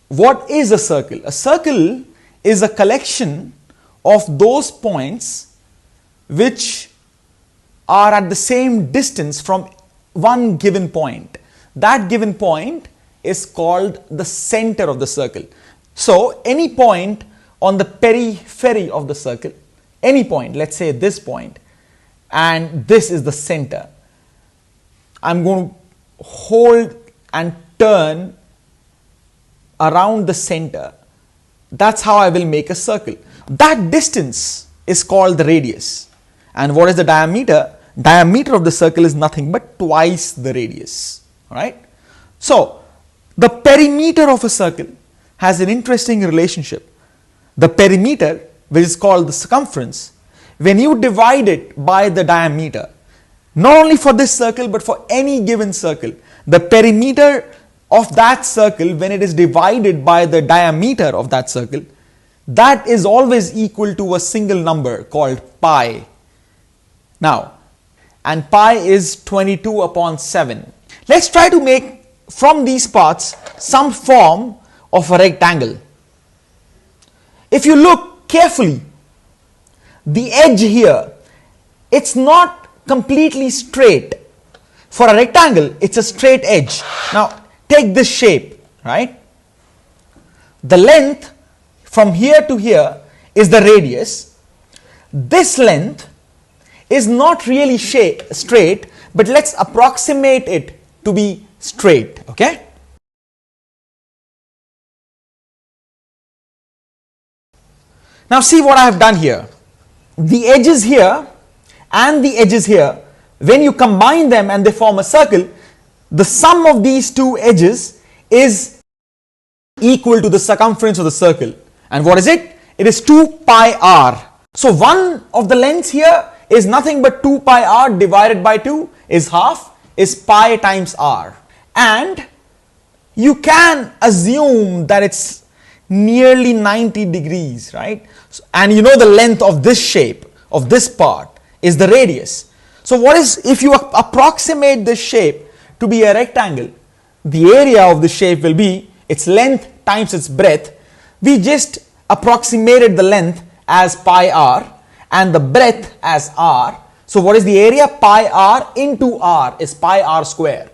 what is a circle? A circle is a collection of those points which are at the same distance from one given point. That given point is called the center of the circle. So any point on the periphery of the circle, any point, let's say this point, and this is the center. I'm going to hold and turn around the center. That's how I will make a circle. That distance is called the radius. And what is the diameter? Diameter of the circle is nothing but twice the radius. Alright? So, the perimeter of a circle has an interesting relationship. The perimeter, which is called the circumference, when you divide it by the diameter, not only for this circle but for any given circle, the perimeter of that circle, when it is divided by the diameter of that circle, that is always equal to a single number called pi. Now, and pi is 22 upon 7. Let's try to make from these parts some form of a rectangle. If you look carefully, the edge here, it's not completely straight. For a rectangle, it's a straight edge. Now, take this shape, right? The length from here to here is the radius. This length is not really straight, but let's approximate it to be straight, okay? Now see what I have done here. The edges here and the edges here, when you combine them and they form a circle, the sum of these two edges is equal to the circumference of the circle. And what is it? It is 2 pi r. So one of the lengths here is nothing but 2 pi r divided by 2 is half, is pi times r. And you can assume that it's nearly 90 degrees, right? And you know the length of this shape, of this part, is the radius. So what is, if you approximate this shape to be a rectangle, the area of the shape will be its length times its breadth. We just approximated the length as pi r and the breadth as r. So what is the area? Pi r into r is pi r square.